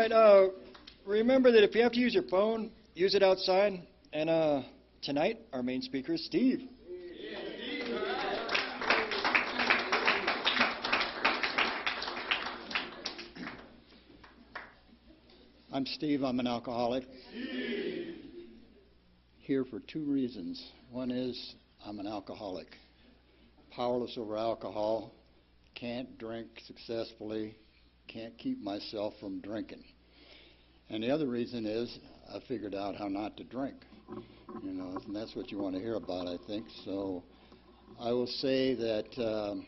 right, remember that if you have to use your phone, use it outside. And tonight, our main speaker is Steve. I'm Steve. I'm an alcoholic. Here for two reasons. One is I'm an alcoholic. Powerless over alcohol. Can't drink successfully. Can't keep myself from drinking. And the other reason is I figured out how not to drink. And that's what you want to hear about, I think. So I will say that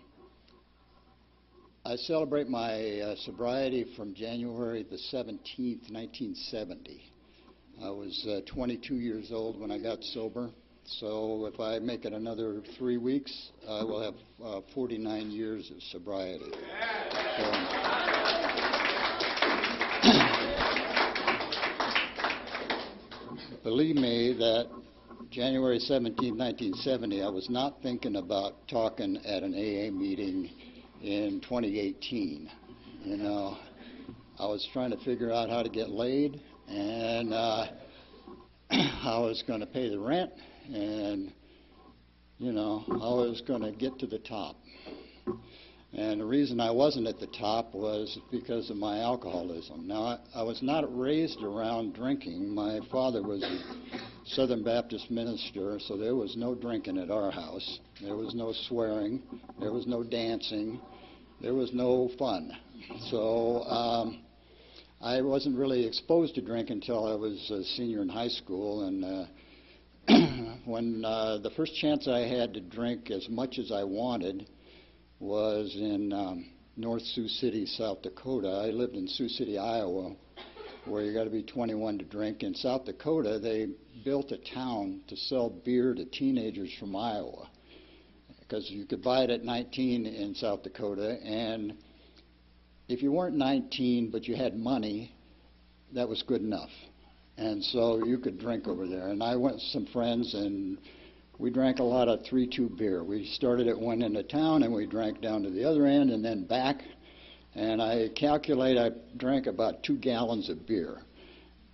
I celebrate my sobriety from January the 17th, 1970. I was 22 years old when I got sober. So if I make it another 3 weeks, I will have 49 years of sobriety. Believe me that January 17, 1970, I was not thinking about talking at an AA meeting in 2018. I was trying to figure out how to get laid, and how I was going to pay the rent, and, how I was going to get to the top. And the reason I wasn't at the top was because of my alcoholism. Now, I was not raised around drinking. My father was a Southern Baptist minister, so there was no drinking at our house. There was no swearing. There was no dancing. There was no fun. So I wasn't really exposed to drink until I was a senior in high school. And when the first chance I had to drink as much as I wanted was in North Sioux City, South Dakota. I lived in Sioux City, Iowa, where you got to be 21 to drink. In South Dakota, they built a town to sell beer to teenagers from Iowa, because you could buy it at 19 in South Dakota, and if you weren't 19 but you had money, that was good enough. And so you could drink over there. And I went with some friends, and we drank a lot of 3-2 beer. We started at one end of town, and we drank down to the other end and then back. And I calculate I drank about 2 gallons of beer.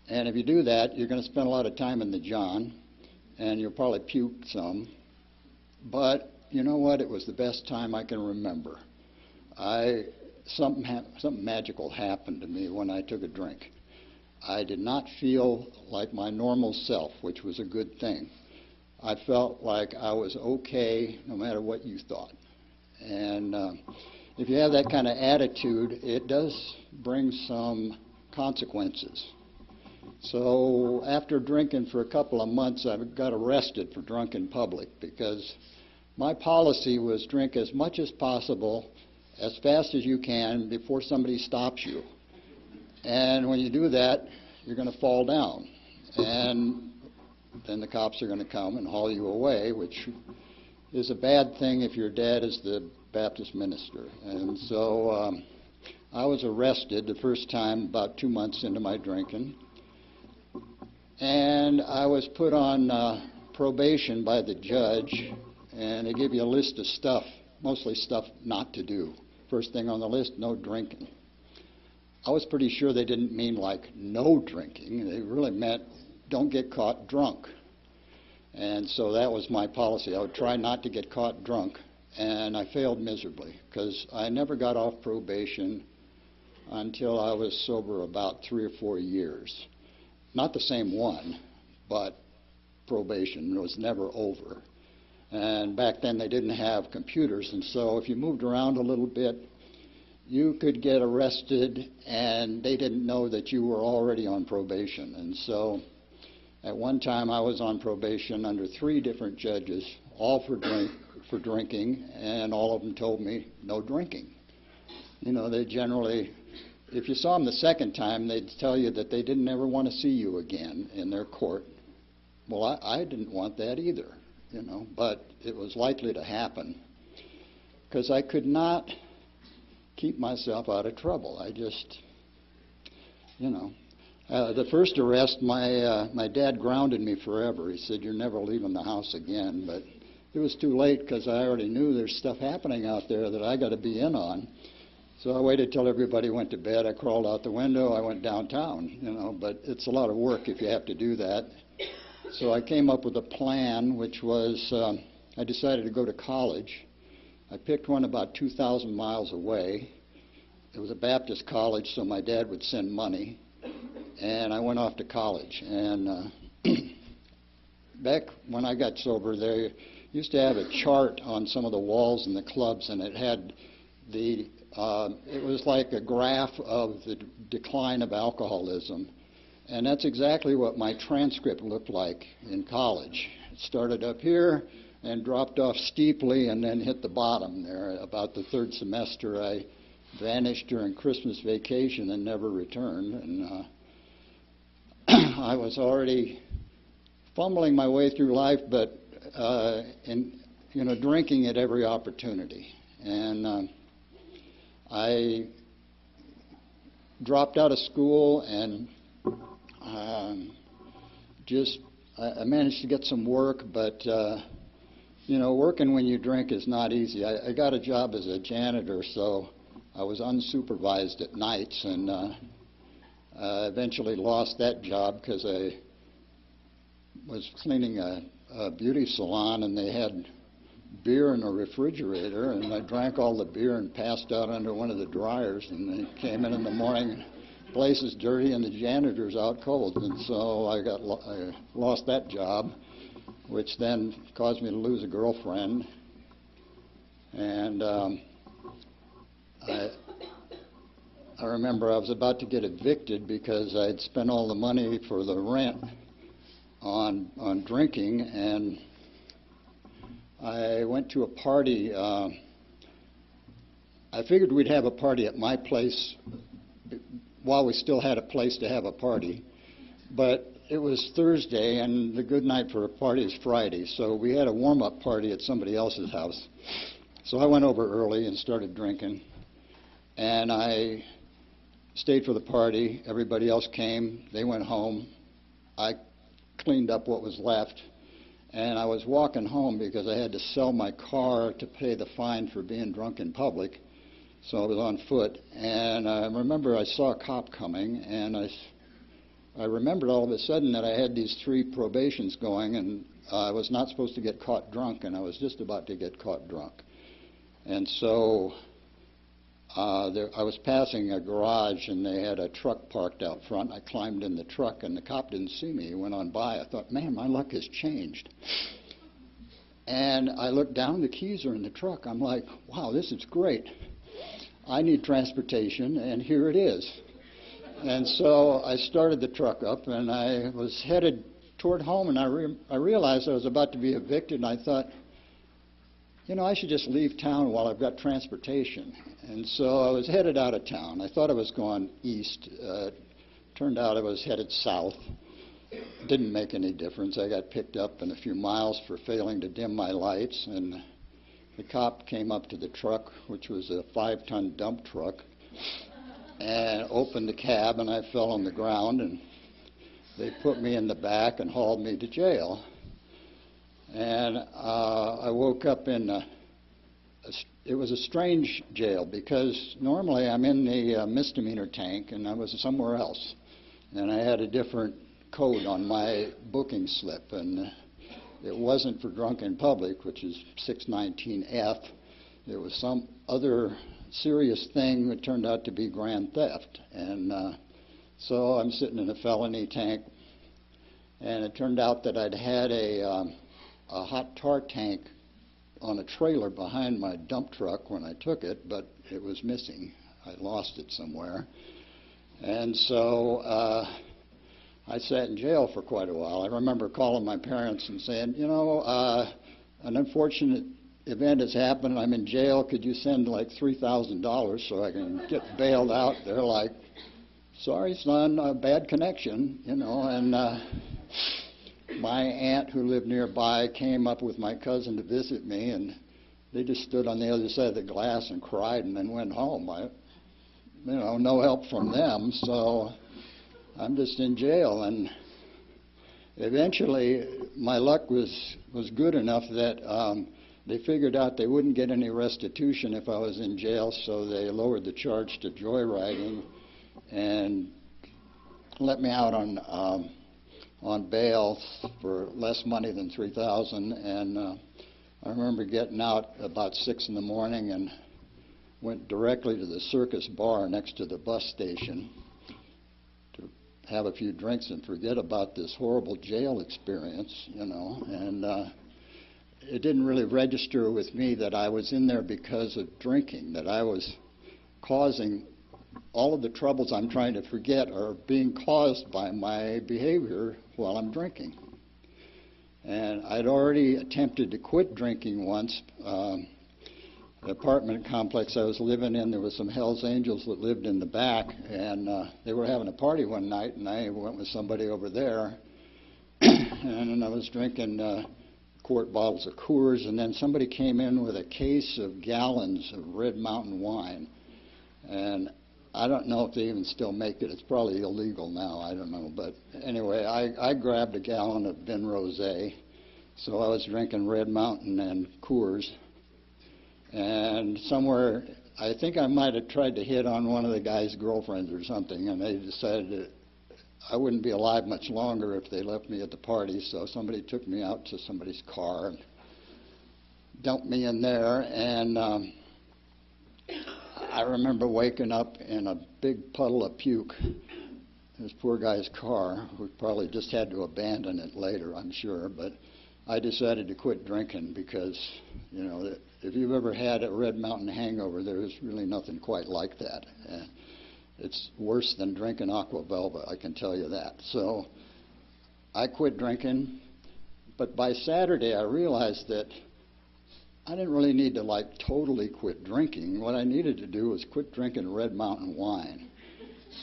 And if you do that, you're going to spend a lot of time in the john, and you'll probably puke some. But you know what? It was the best time I can remember. Something magical happened to me when I took a drink. I did not feel like my normal self, which was a good thing. I felt like I was okay no matter what you thought. And if you have that kind of attitude, it does bring some consequences. So after drinking for a couple of months, I got arrested for drunk in public, because my policy was drink as much as possible, as fast as you can, before somebody stops you. And when you do that, you're going to fall down. And then the cops are going to come and haul you away, which is a bad thing if your dad is the Baptist minister. And so I was arrested the first time about 2 months into my drinking. And I was put on probation by the judge, and they give you a list of stuff, mostly stuff not to do. First thing on the list, no drinking. I was pretty sure they didn't mean like no drinking. They really meant don't get caught drunk. And so that was my policy. I would try not to get caught drunk, and I failed miserably, because I never got off probation until I was sober about 3 or 4 years. Not the same one, but probation was never over. And back then they didn't have computers, and so if you moved around a little bit, you could get arrested, and they didn't know that you were already on probation. And so at one time I was on probation under 3 different judges, all for drinking, and all of them told me no drinking. They generally, if you saw them the second time, they'd tell you that they didn't ever want to see you again in their court. Well, I didn't want that either, but it was likely to happen, because I could not keep myself out of trouble. I just, the first arrest, my dad grounded me forever. He said, "You're never leaving the house again." But it was too late, because I already knew there's stuff happening out there that I got to be in on. So I waited till everybody went to bed. I crawled out the window. I went downtown, but it's a lot of work if you have to do that. So I came up with a plan, which was I decided to go to college. I picked one about 2,000 miles away. It was a Baptist college, so my dad would send money. And I went off to college. And back when I got sober, they used to have a chart on some of the walls in the clubs, and it had it was like a graph of the decline of alcoholism. And that's exactly what my transcript looked like in college. It started up here and dropped off steeply and then hit the bottom there. About the third semester, I vanished during Christmas vacation and never returned. And I was already fumbling my way through life, but drinking at every opportunity. And I dropped out of school and I managed to get some work, but working when you drink is not easy. I got a job as a janitor, so I was unsupervised at nights, and eventually lost that job because I was cleaning a beauty salon, and they had beer in a refrigerator, and I drank all the beer and passed out under one of the dryers, and they came in the morning, place is dirty and the janitor's out cold, and so I lost that job, which then caused me to lose a girlfriend. And I remember I was about to get evicted because I'd spent all the money for the rent on drinking, and I went to a party. I figured we'd have a party at my place while we still had a place to have a party. But it was Thursday, and the good night for a party is Friday, so we had a warm-up party at somebody else's house. So I went over early and started drinking, and I stayed for the party. Everybody else came. They went home. I cleaned up what was left. And I was walking home because I had to sell my car to pay the fine for being drunk in public. So I was on foot. And I remember I saw a cop coming, and I remembered all of a sudden that I had these 3 probations going, and I was not supposed to get caught drunk, and I was just about to get caught drunk. And so I was passing a garage, and they had a truck parked out front. I climbed in the truck, and the cop didn't see me. He went on by. I thought, man, my luck has changed. And I looked down. The keys are in the truck. I'm like, wow, this is great. I need transportation, and here it is. And so I started the truck up, and I was headed toward home, and I realized I was about to be evicted, and I thought, I should just leave town while I've got transportation. And so I was headed out of town. I thought I was going east. Turned out I was headed south. Didn't make any difference. I got picked up in a few miles for failing to dim my lights, and the cop came up to the truck, which was a 5-ton dump truck, and opened the cab, and I fell on the ground, and they put me in the back and hauled me to jail. And I woke up in it was a strange jail because normally I'm in the misdemeanor tank, and I was somewhere else. And I had a different code on my booking slip, and it wasn't for drunk in public, which is 619F. It was some other serious thing that turned out to be grand theft. And so I'm sitting in a felony tank, and it turned out that I'd had a hot tar tank on a trailer behind my dump truck when I took it, but it was missing. I lost it somewhere. And so I sat in jail for quite a while. I remember calling my parents and saying, an unfortunate event has happened. I'm in jail. Could you send like $3,000 so I can get bailed out? They're like, sorry, son, a bad connection, and my aunt who lived nearby came up with my cousin to visit me, and they just stood on the other side of the glass and cried and then went home. No help from them, so I'm just in jail. And eventually my luck was good enough that they figured out they wouldn't get any restitution if I was in jail, so they lowered the charge to joyriding and let me out on bail for less money than $3,000. And I remember getting out about 6 in the morning and went directly to the Circus bar next to the bus station to have a few drinks and forget about this horrible jail experience, you know. And it didn't really register with me that I was in there because of drinking, that I was causing all of the troubles I'm trying to forget are being caused by my behavior while I'm drinking. And I'd already attempted to quit drinking once. The apartment complex I was living in, there were some Hells Angels that lived in the back, and they were having a party one night, and I went with somebody over there, and I was drinking quart bottles of Coors, and then somebody came in with a case of gallons of Red Mountain wine. And I don't know if they even still make it. It's probably illegal now. I don't know. But anyway, I grabbed a gallon of Vin Rosé. So I was drinking Red Mountain and Coors. And somewhere, I think I might have tried to hit on one of the guy's girlfriends or something, and they decided that I wouldn't be alive much longer if they left me at the party. So somebody took me out to somebody's car and dumped me in there. And I remember waking up in a big puddle of puke in this poor guy's car. We probably just had to abandon it later, I'm sure. But I decided to quit drinking because, you know, if you've ever had a Red Mountain hangover, there's really nothing quite like that. It's worse than drinking Aqua Velva, I can tell you that. So I quit drinking, but by Saturday I realized that I didn't really need to totally quit drinking. What I needed to do was quit drinking Red Mountain wine.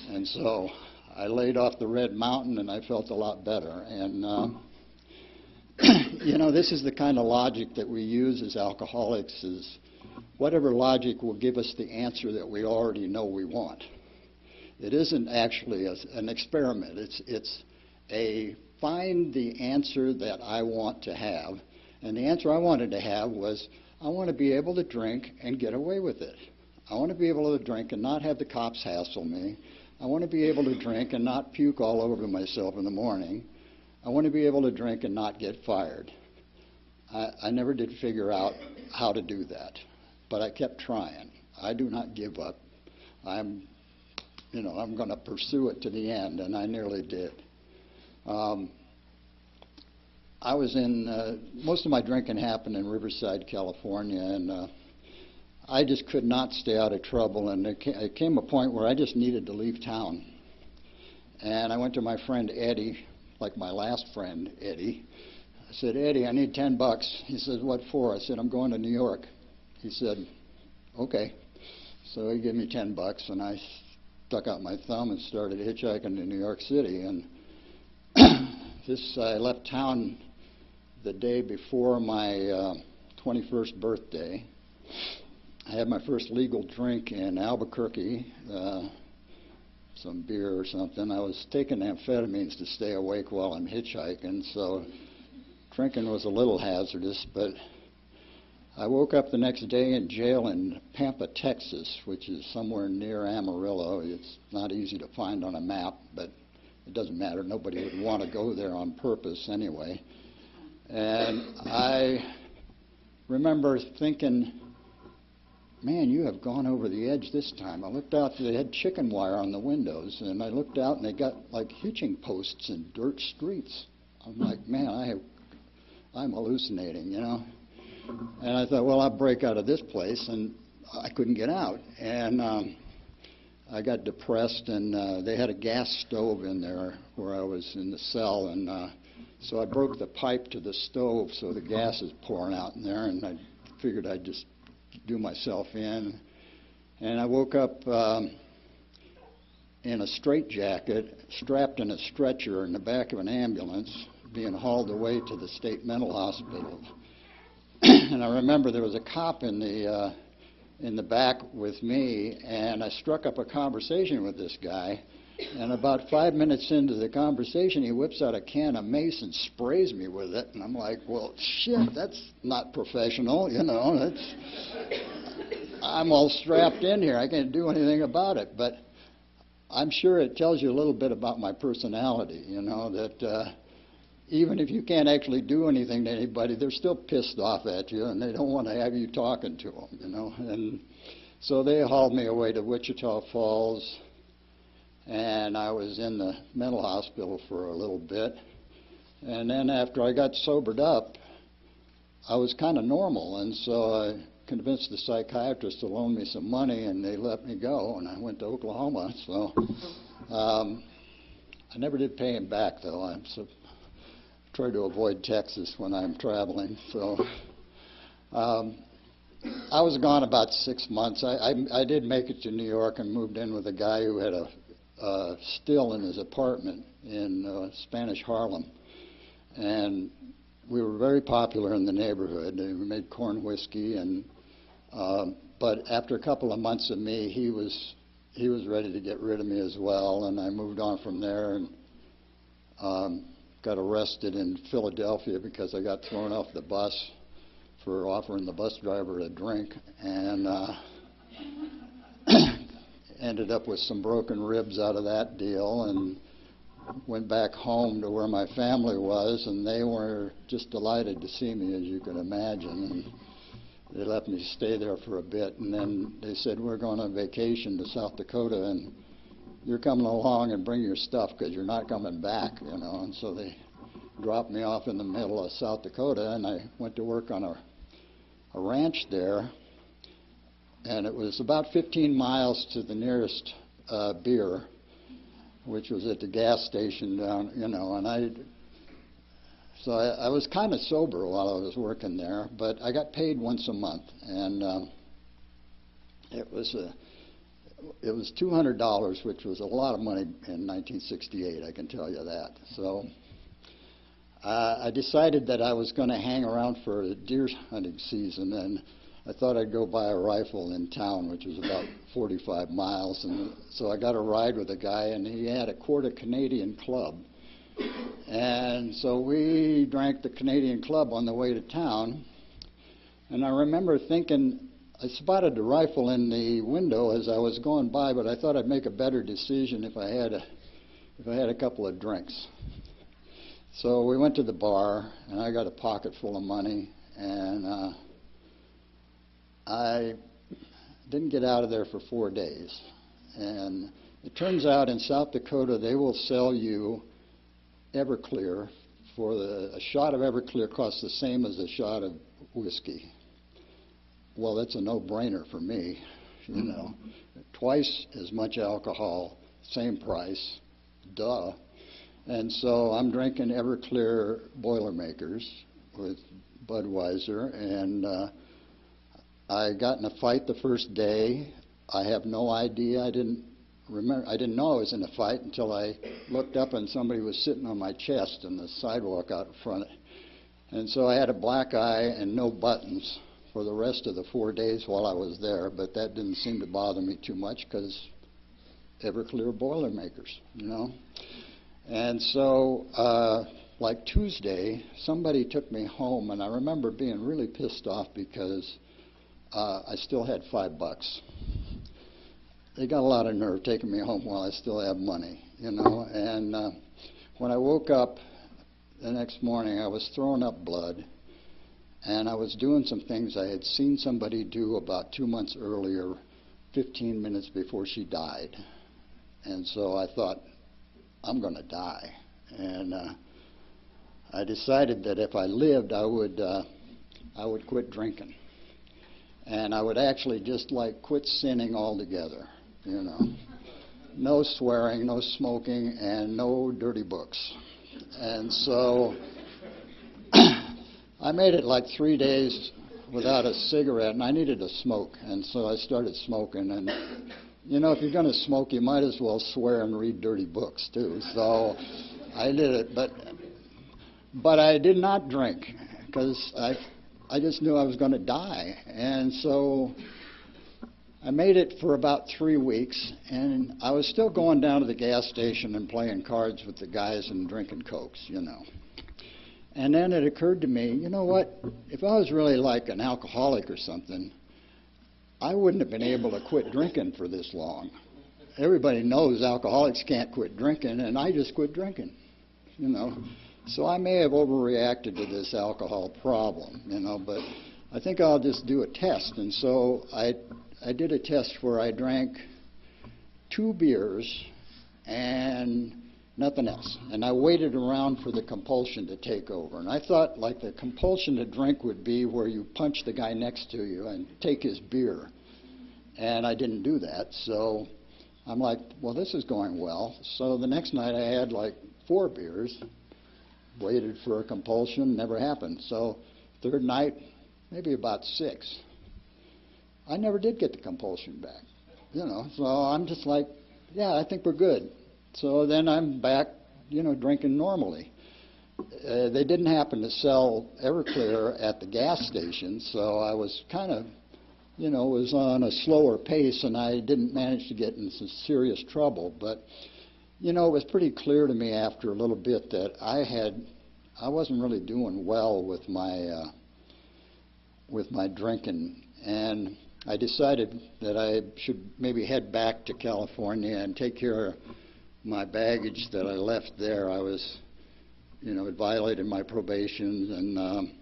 And so I laid off the Red Mountain and I felt a lot better. And you know, this is the kind of logic that we use as alcoholics, is whatever logic will give us the answer that we already know we want. It isn't actually an experiment. It's a find the answer that I want to have. And the answer I wanted to have was, I want to be able to drink and get away with it. I want to be able to drink and not have the cops hassle me. I want to be able to drink and not puke all over myself in the morning. I want to be able to drink and not get fired. I never did figure out how to do that, but I kept trying. I do not give up. I'm going to pursue it to the end, and I nearly did. I was in, most of my drinking happened in Riverside, California, and I just could not stay out of trouble, and it came a point where I just needed to leave town. And I went to my friend Eddie, like my last friend, Eddie. I said, Eddie, I need $10. He said, what for? I said, I'm going to New York. He said, okay. So he gave me $10, and I stuck out my thumb and started hitchhiking to New York City. And I left town the day before my 21st birthday. I had my first legal drink in Albuquerque, some beer or something. I was taking amphetamines to stay awake while I'm hitchhiking, so drinking was a little hazardous. But I woke up the next day in jail in Pampa, Texas, which is somewhere near Amarillo. It's not easy to find on a map, but it doesn't matter. Nobody would want to go there on purpose anyway. And I remember thinking, man, you have gone over the edge this time. I looked out, they had chicken wire on the windows, and I looked out and they got like hitching posts in dirt streets. I'm like, man, I'm hallucinating, you know. And I thought, well, I'll break out of this place, and I couldn't get out. And I got depressed, and they had a gas stove in there where I was in the cell, and so I broke the pipe to the stove so the gas is pouring out in there, and I figured I'd just do myself in. And I woke up in a straitjacket, strapped in a stretcher in the back of an ambulance, being hauled away to the state mental hospital. And I remember there was a cop in the back with me, and I struck up a conversation with this guy, And about 5 minutes into the conversation, he whips out a can of mace and sprays me with it. And I'm like, well, shit, that's not professional, you know. I'm all strapped in here. I can't do anything about it. But I'm sure it tells you a little bit about my personality, you know, that even if you can't actually do anything to anybody, they're still pissed off at you, and they don't want to have you talking to them, you know. And so they hauled me away to Wichita Falls, and I was in the mental hospital for a little bit. And then after I got sobered up, I was kind of normal, and so I convinced the psychiatrist to loan me some money, and they let me go, and I went to Oklahoma. So I never did pay him back, though. I try to avoid Texas when I'm traveling. So I was gone about 6 months. I did make it to New York and moved in with a guy who had a still in his apartment in Spanish Harlem. And we were very popular in the neighborhood. We made corn whiskey, and but after a couple of months of me, he was ready to get rid of me as well, and I moved on from there and got arrested in Philadelphia because I got thrown off the bus for offering the bus driver a drink, and ended up with some broken ribs out of that deal, and went back home to where my family was, and they were just delighted to see me, as you can imagine. And they let me stay there for a bit, and then they said, we're going on vacation to South Dakota, and you're coming along and bring your stuff because you're not coming back, you know. And so they dropped me off in the middle of South Dakota, and I went to work on a ranch there, and it was about 15 miles to the nearest beer, which was at the gas station down, you know, and I was kind of sober while I was working there, but I got paid once a month, and it was $200, which was a lot of money in 1968, I can tell you that. So I decided that I was going to hang around for the deer hunting season, and I thought I'd go buy a rifle in town, which was about 45 miles. And so I got a ride with a guy, and he had a quart of Canadian Club. And so we drank the Canadian Club on the way to town. And I remember thinking, I spotted the rifle in the window as I was going by, but I thought I'd make a better decision if I had a couple of drinks. So we went to the bar, and I got a pocket full of money, and I didn't get out of there for 4 days. And it turns out in South Dakota they will sell you Everclear for a shot of Everclear costs the same as a shot of whiskey. Well, that's a no-brainer for me, you know. Twice as much alcohol, same price, duh. And so I'm drinking Everclear Boilermakers with Budweiser, and I got in a fight the first day. I have no idea. I didn't know I was in a fight until I looked up and somebody was sitting on my chest on the sidewalk out in front. And so I had a black eye and no buttons for the rest of the 4 days while I was there, but that didn't seem to bother me too much because Everclear Boilermakers, you know. And so like Tuesday, somebody took me home, and I remember being really pissed off because I still had $5. They got a lot of nerve taking me home while I still have money, you know. And when I woke up the next morning, I was throwing up blood, and I was doing some things I had seen somebody do about 2 months earlier, 15 minutes before she died. And so I thought, I'm going to die. And I decided that if I lived, I would quit drinking. And I would actually just like quit sinning altogether, you know. No swearing, no smoking, and no dirty books. And so I made it like 3 days without a cigarette, and I needed to smoke. And so I started smoking. And, you know, if you're going to smoke, you might as well swear and read dirty books, too. So I did it. But I did not drink because I just knew I was going to die. And so I made it for about 3 weeks, and I was still going down to the gas station and playing cards with the guys and drinking Cokes, you know. And then it occurred to me, you know what, if I was really like an alcoholic or something, I wouldn't have been able to quit drinking for this long. Everybody knows alcoholics can't quit drinking, and I just quit drinking, you know. So I may have overreacted to this alcohol problem, you know, but I think I'll just do a test. And so I did a test where I drank 2 beers and nothing else. And I waited around for the compulsion to take over. And I thought like the compulsion to drink would be where you punch the guy next to you and take his beer. And I didn't do that. So I'm like, well, this is going well. So the next night I had like 4 beers, waited for a compulsion, never happened. So third night, maybe about 6. I never did get the compulsion back, you know. So I'm just like, yeah, I think we're good. So then I'm back, you know, drinking normally. They didn't happen to sell Everclear at the gas station, so I was kind of, you know, was on a slower pace, and I didn't manage to get in some serious trouble. But, you know, it was pretty clear to me after a little bit that I wasn't really doing well with my drinking, and I decided that I should maybe head back to California and take care of my baggage that I left there. I was, you know, it violated my probations and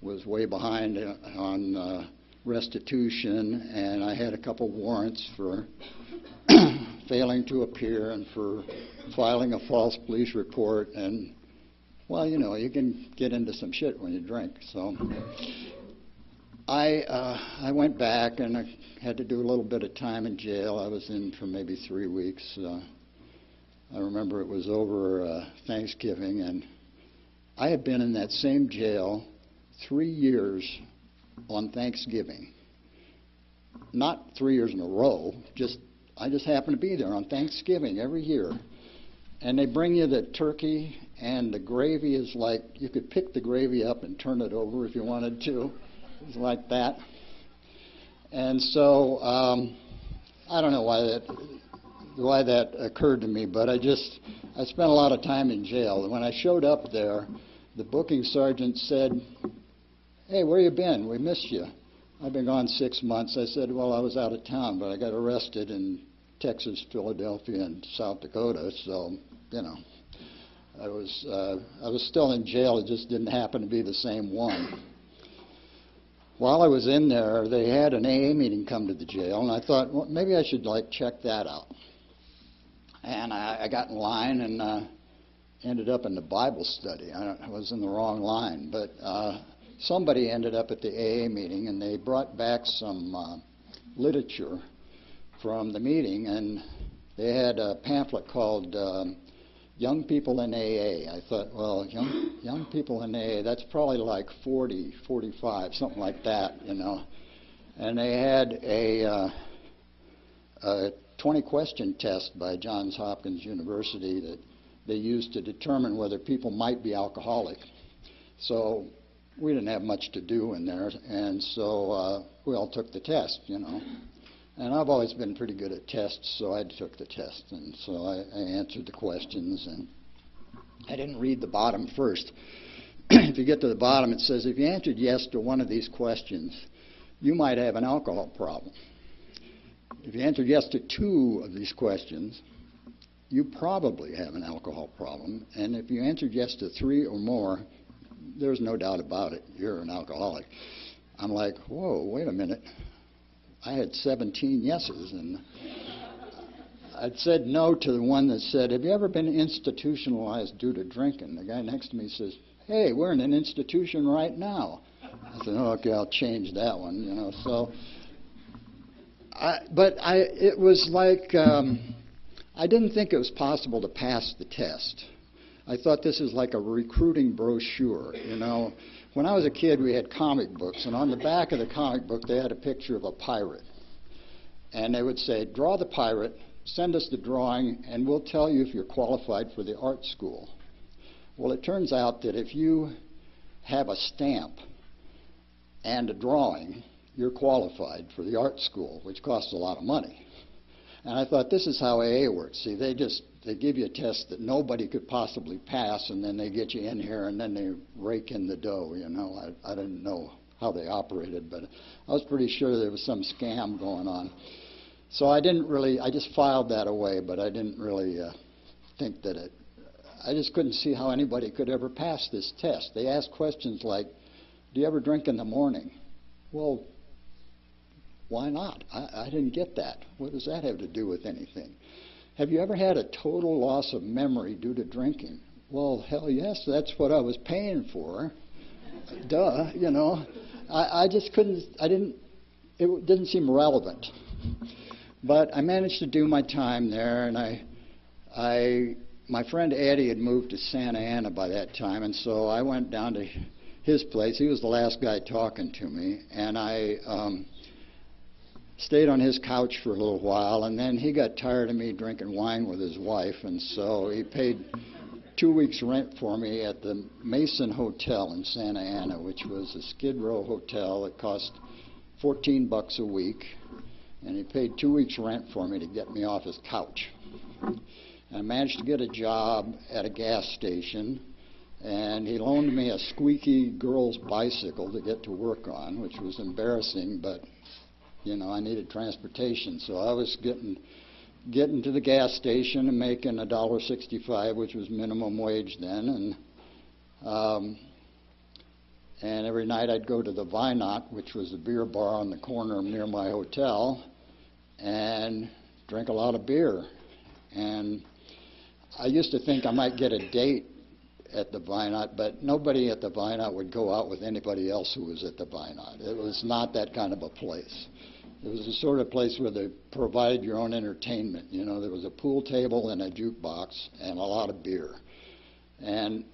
was way behind on restitution, and I had a couple warrants for failing to appear and for filing a false police report. And, well, you know, you can get into some shit when you drink. So I went back, and I had to do a little bit of time in jail. I was in for maybe 3 weeks. I remember it was over Thanksgiving, and I had been in that same jail 3 years on Thanksgiving. Not 3 years in a row, I just happened to be there on Thanksgiving every year. And they bring you the turkey, and the gravy is like, you could pick the gravy up and turn it over if you wanted to. It was like that. And so I don't know why that occurred to me, but I spent a lot of time in jail. And when I showed up there, the booking sergeant said, "Hey, where you been? We missed you." I've been gone 6 months. I said, "Well, I was out of town, but I got arrested in Texas, Philadelphia, and South Dakota, so, you know, I was still in jail. It just didn't happen to be the same one." While I was in there, they had an AA meeting come to the jail, and I thought, well, maybe I should like check that out. And I got in line and ended up in the Bible study. I was in the wrong line, but somebody ended up at the AA meeting, and they brought back some literature from the meeting, and they had a pamphlet called Young People in AA. I thought, well, young people in AA, that's probably like 40, 45, something like that, you know. And they had a 20-question test by Johns Hopkins University that they used to determine whether people might be alcoholic. So we didn't have much to do in there, and so we all took the test, you know. And I've always been pretty good at tests, so I took the test, and so I answered the questions, and I didn't read the bottom first. If you get to the bottom, it says, if you answered yes to one of these questions, you might have an alcohol problem. If you answered yes to 2 of these questions, you probably have an alcohol problem. And if you answered yes to 3 or more, there's no doubt about it, you're an alcoholic. I'm like, whoa, wait a minute. I had 17 yeses, and I'd said no to the one that said, have you ever been institutionalized due to drinking? The guy next to me says, hey, we're in an institution right now. I said, oh, okay, I'll change that one, you know. So, it was like, I didn't think it was possible to pass the test. I thought this is like a recruiting brochure, you know. When I was a kid, we had comic books, and on the back of the comic book, they had a picture of a pirate. And they would say, draw the pirate, send us the drawing, and we'll tell you if you're qualified for the art school. Well, it turns out that if you have a stamp and a drawing, you're qualified for the art school, which costs a lot of money. And I thought, this is how AA works. See, they give you a test that nobody could possibly pass, and then they get you in here, and then they rake in the dough, you know. I didn't know how they operated, but I was pretty sure there was some scam going on. So I just filed that away, but I didn't really think that I just couldn't see how anybody could ever pass this test. They asked questions like, do you ever drink in the morning? Well, why not? I didn't get that. What does that have to do with anything? Have you ever had a total loss of memory due to drinking? Well, hell yes, that's what I was paying for. Duh, you know. I just couldn't, it didn't seem relevant. But I managed to do my time there, and my friend Eddie had moved to Santa Ana by that time, and so I went down to his place. He was the last guy talking to me, and I stayed on his couch for a little while, and then he got tired of me drinking wine with his wife, and so he paid 2 weeks' rent for me at the Mason Hotel in Santa Ana, which was a Skid Row hotel that cost $14 a week, and he paid 2 weeks' rent for me to get me off his couch. And I managed to get a job at a gas station, and he loaned me a squeaky girl's bicycle to get to work on, which was embarrassing, but you know, I needed transportation, so I was getting to the gas station and making $1.65, which was minimum wage then, and every night I'd go to the Vinot, which was a beer bar on the corner near my hotel, and drink a lot of beer. And I used to think I might get a date at the Vinot, but nobody at the Vinot would go out with anybody else who was at the Vinot. It was not that kind of a place. It was the sort of place where they provided your own entertainment. You know, there was a pool table and a jukebox and a lot of beer. And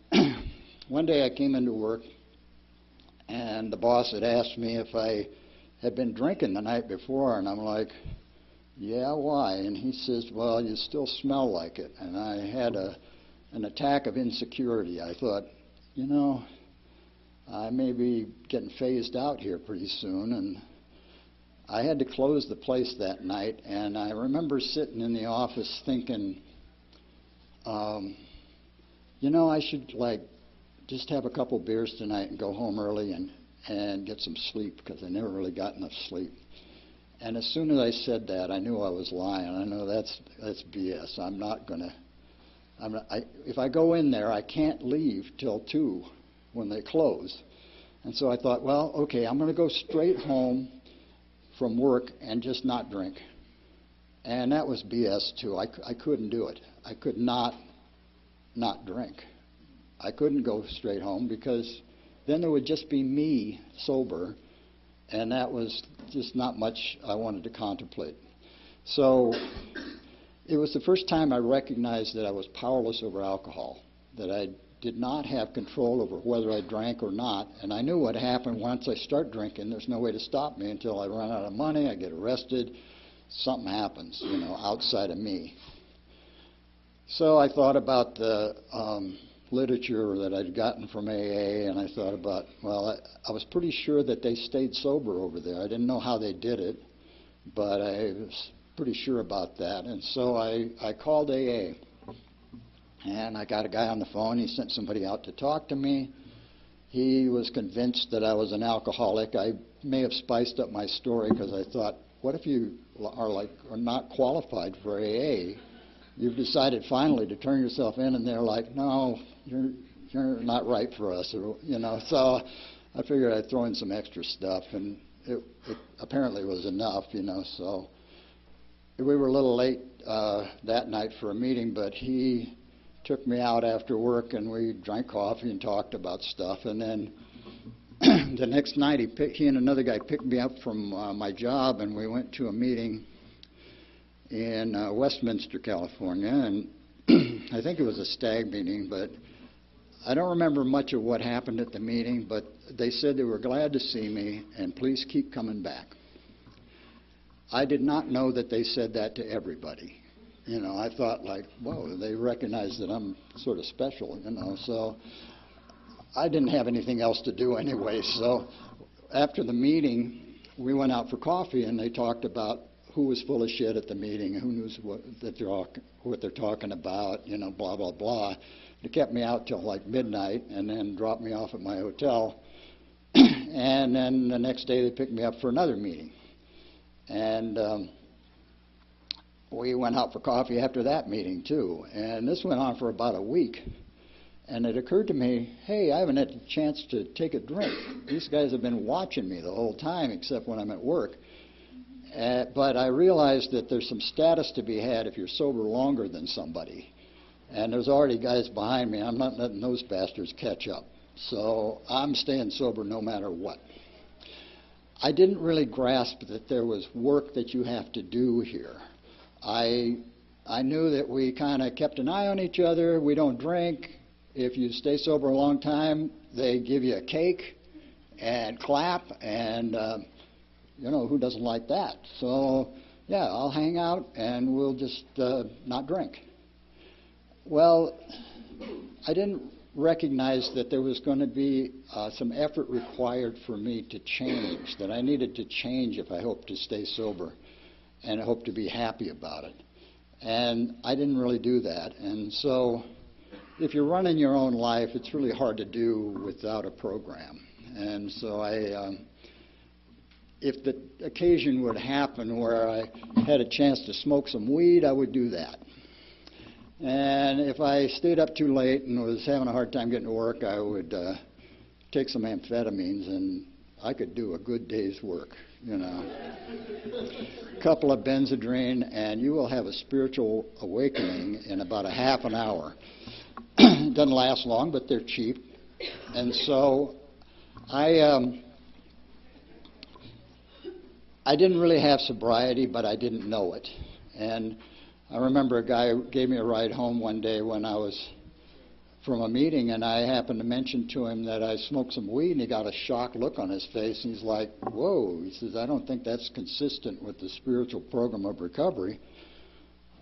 one day I came into work, and the boss had asked me if I had been drinking the night before, and I'm like, yeah, why? And he says, well, you still smell like it. And I had an attack of insecurity. I thought, you know, I may be getting phased out here pretty soon, and I had to close the place that night. And I remember sitting in the office thinking, you know, I should just have a couple beers tonight and go home early and get some sleep, because I never really got enough sleep. And as soon as I said that, I knew I was lying. I know that's BS. I'm not going to. If I go in there, I can't leave till 2 when they close. And so I thought, well, okay, I'm going to go straight home from work and just not drink. And that was BS too. I couldn't do it. I could not drink. I couldn't go straight home, because then there would just be me sober, and that was just not much I wanted to contemplate. So it was the first time I recognized that I was powerless over alcohol, that I did not have control over whether I drank or not. And I knew what happened once I start drinking. There's no way to stop me until I run out of money, I get arrested, something happens, you know, outside of me. So I thought about the literature that I'd gotten from AA, and I thought about, well, I was pretty sure that they stayed sober over there. I didn't know how they did it, but I was pretty sure about that. And so I called AA, and I got a guy on the phone. He sent somebody out to talk to me. He was convinced that I was an alcoholic. I may have spiced up my story, because I thought, what if you are not qualified for AA? You've decided finally to turn yourself in, and they're like, no, you're not right for us, or, you know. So I figured I'd throw in some extra stuff, and it apparently was enough, you know. So we were a little late that night for a meeting, but he took me out after work, and we drank coffee and talked about stuff. And then the next night, he and another guy picked me up from my job, and we went to a meeting in Westminster, California, and I think it was a stag meeting, but I don't remember much of what happened at the meeting, but they said they were glad to see me, and please keep coming back. I did not know that they said that to everybody. You know, I thought, like, whoa, they recognize that I'm sort of special, you know, so I didn't have anything else to do anyway. So after the meeting, we went out for coffee, and they talked about who was full of shit at the meeting, who knows what they're talking about, you know, blah, blah, blah. They kept me out till like midnight and then dropped me off at my hotel. And then the next day they picked me up for another meeting. And we went out for coffee after that meeting, too. And this went on for about a week. And it occurred to me, hey, I haven't had a chance to take a drink. These guys have been watching me the whole time, except when I'm at work. But I realized that there's some status to be had if you're sober longer than somebody. And there's already guys behind me. I'm not letting those bastards catch up. So I'm staying sober no matter what. I didn't really grasp that there was work that you have to do here. I knew that we kind of kept an eye on each other. We don't drink. If you stay sober a long time, they give you a cake and clap, and you know, who doesn't like that? So, yeah, I'll hang out and we'll just not drink. Well, I didn't recognize that there was going to be some effort required for me to change, that I needed to change if I hoped to stay sober and I hoped to be happy about it. And I didn't really do that. And so if you're running your own life, it's really hard to do without a program. And so if the occasion would happen where I had a chance to smoke some weed, I would do that. And if I stayed up too late and was having a hard time getting to work, I would take some amphetamines, and I could do a good day's work, you know. A couple of Benzedrine, and you will have a spiritual awakening in about a half an hour. It doesn't last long, but they're cheap. And so I didn't really have sobriety, but I didn't know it. And I remember a guy gave me a ride home one day when I was from a meeting, and I happened to mention to him that I smoked some weed, and he got a shocked look on his face, and he's like, whoa. He says, I don't think that's consistent with the spiritual program of recovery.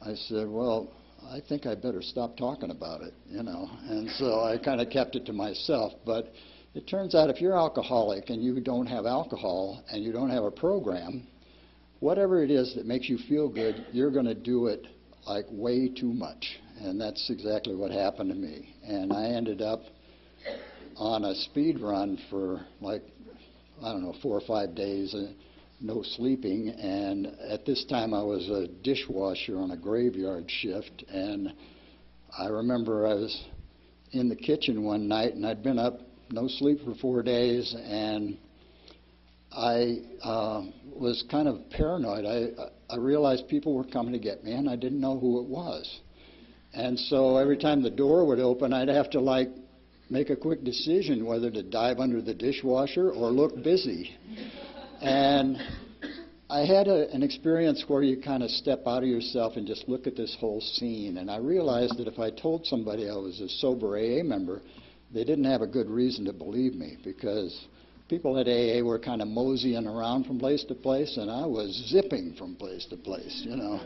I said, well, I think I better stop talking about it, you know. And so I kind of kept it to myself. But it turns out if you're alcoholic and you don't have alcohol and you don't have a program, whatever it is that makes you feel good, you're going to do it like way too much. And that's exactly what happened to me. And I ended up on a speed run for like, I don't know, 4 or 5 days, no sleeping. And at this time I was a dishwasher on a graveyard shift. And I remember I was in the kitchen one night, and I'd been up, no sleep for 4 days, and I was kind of paranoid. I realized people were coming to get me, and I didn't know who it was. And so every time the door would open, I'd have to like make a quick decision whether to dive under the dishwasher or look busy. And I had an experience where you kind of step out of yourself and just look at this whole scene. And I realized that if I told somebody I was a sober AA member, they didn't have a good reason to believe me, because people at AA were kind of moseying around from place to place, and I was zipping from place to place, you know.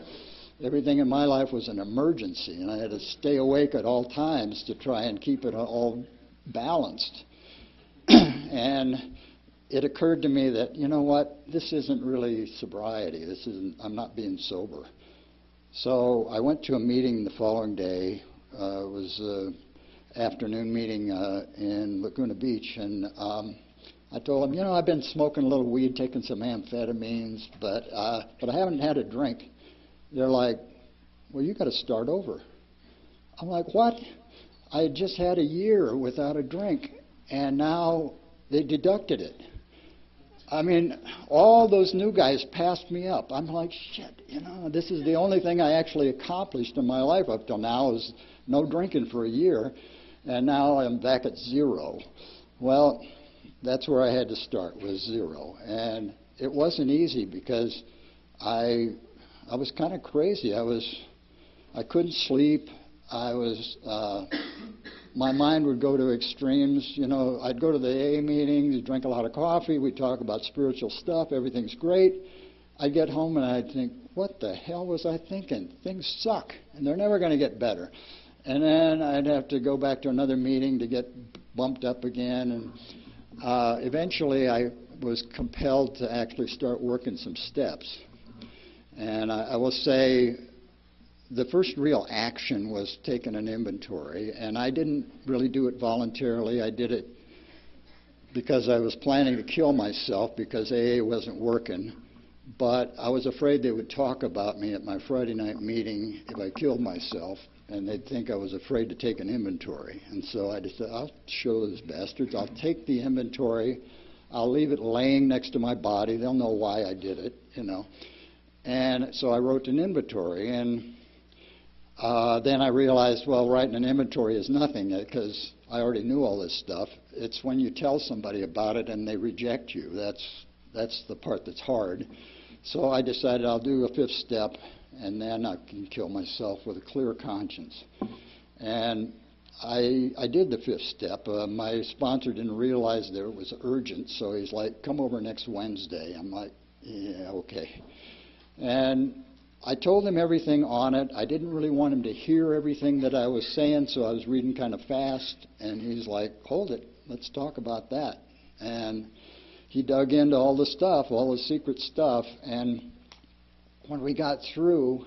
Everything in my life was an emergency, and I had to stay awake at all times to try and keep it all balanced. And it occurred to me that, you know what, this isn't really sobriety. I'm not being sober. So I went to a meeting the following day. It was an afternoon meeting in Laguna Beach, and I told them, you know, I've been smoking a little weed, taking some amphetamines, but I haven't had a drink. They're like, well, you got to start over. I'm like, what? I had just had a year without a drink, and now they deducted it. I mean, all those new guys passed me up. I'm like, shit, you know, this is the only thing I actually accomplished in my life up till now is no drinking for a year, and now I'm back at zero. Well, that's where I had to start, was zero. And it wasn't easy because I was kind of crazy. I couldn't sleep. My mind would go to extremes. You know, I'd go to the AA meetings, drink a lot of coffee, we'd talk about spiritual stuff, everything's great. I'd get home and I'd think, what the hell was I thinking? Things suck, and they're never going to get better. And then I'd have to go back to another meeting to get bumped up again. And eventually I was compelled to actually start working some steps. And I will say the first real action was taking an inventory, and I didn't really do it voluntarily. I did it because I was planning to kill myself because AA wasn't working. But I was afraid they would talk about me at my Friday night meeting if I killed myself, and they'd think I was afraid to take an inventory. And so I decided, I'll show those bastards. I'll take the inventory. I'll leave it laying next to my body. They'll know why I did it, you know. And so I wrote an inventory, and then I realized, well, writing an inventory is nothing because I already knew all this stuff. It's when you tell somebody about it and they reject you. That's the part that's hard. So I decided I'll do a fifth step, and then I can kill myself with a clear conscience. And I did the fifth step. My sponsor didn't realize that it was urgent, so he's like, come over next Wednesday. I'm like, yeah, okay. And I told him everything on it. I didn't really want him to hear everything that I was saying, so I was reading kind of fast. And he's like, hold it, let's talk about that. And he dug into all the stuff, all the secret stuff. And when we got through,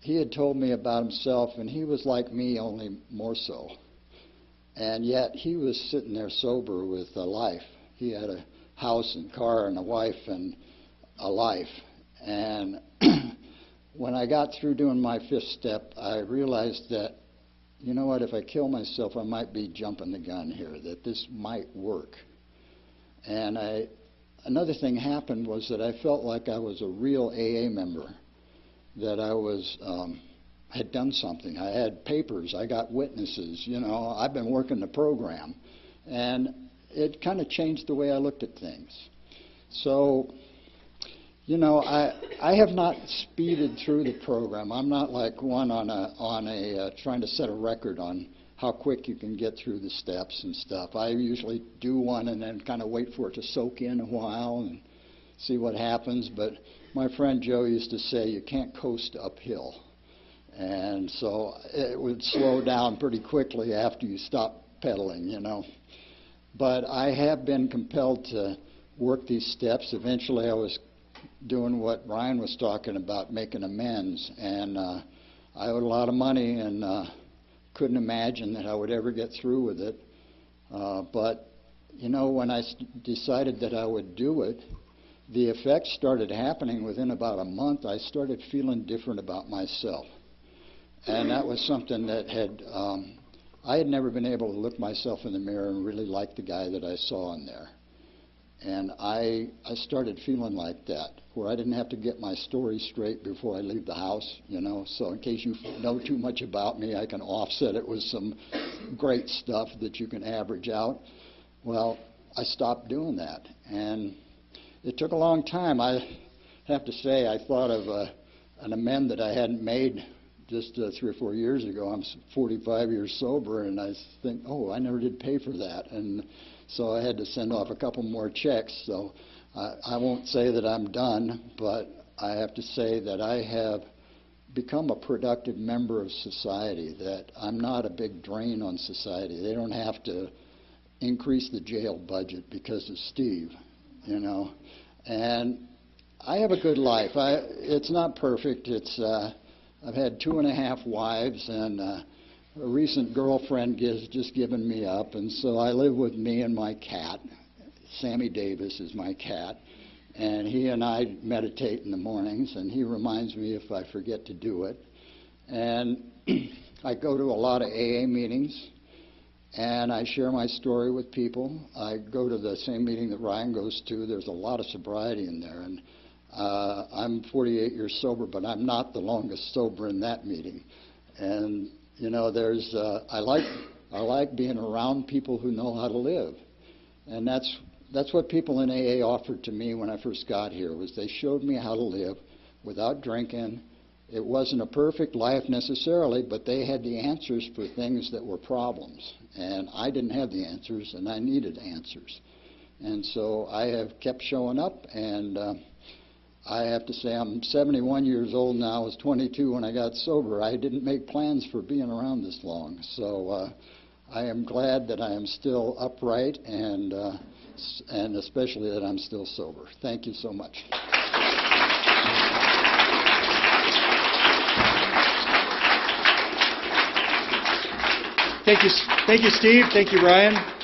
he had told me about himself, and he was like me, only more so. And yet he was sitting there sober with a life. He had a house and car and a wife and a life. And when I got through doing my fifth step, I realized that, you know what, if I kill myself, I might be jumping the gun here, that this might work. And another thing happened was that I felt like I was a real AA member, that I was had done something. I had papers, I got witnesses, you know, I've been working the program. And it kind of changed the way I looked at things. So, you know, I have not speeded through the program. I'm not like one on a trying to set a record on how quick you can get through the steps and stuff. I usually do one and then kind of wait for it to soak in a while and see what happens. But my friend Joe used to say you can't coast uphill. And so it would slow down pretty quickly after you stop pedaling, you know. But I have been compelled to work these steps. Eventually I was doing what Ryan was talking about, making amends. And I owed a lot of money and couldn't imagine that I would ever get through with it. But, you know, when I decided that I would do it, the effects started happening within about a month. I started feeling different about myself. And that was something that I had never been able to look myself in the mirror and really like the guy that I saw in there. And I started feeling like that, where I didn't have to get my story straight before I leave the house, you know. So in case you know too much about me, I can offset it with some great stuff that you can average out. Well, I stopped doing that. And it took a long time. I have to say, I thought of an amend that I hadn't made just 3 or 4 years ago. I'm 45 years sober, and I think, oh, I never did pay for that. And so I had to send off a couple more checks. So I won't say that I'm done, but I have to say that I have become a productive member of society, that I'm not a big drain on society. They don't have to increase the jail budget because of Steve, you know. And I have a good life. It's not perfect. I've had 2.5 wives, and a recent girlfriend just given me up, and so I live with me and my cat. Sammy Davis is my cat, and he and I meditate in the mornings, and he reminds me if I forget to do it. And I go to a lot of AA meetings, and I share my story with people. I go to the same meeting that Ryan goes to. There's a lot of sobriety in there, and I'm 48 years sober, but I'm not the longest sober in that meeting. And you know, I like being around people who know how to live, and that's what people in AA offered to me when I first got here. Was they showed me how to live without drinking. It wasn't a perfect life necessarily, but they had the answers for things that were problems, and I didn't have the answers, and I needed answers. And so I have kept showing up, and I have to say I'm 71 years old now. I was 22 when I got sober. I didn't make plans for being around this long. So I am glad that I am still upright and and especially that I'm still sober. Thank you so much. Thank you, Steve. Thank you, Ryan.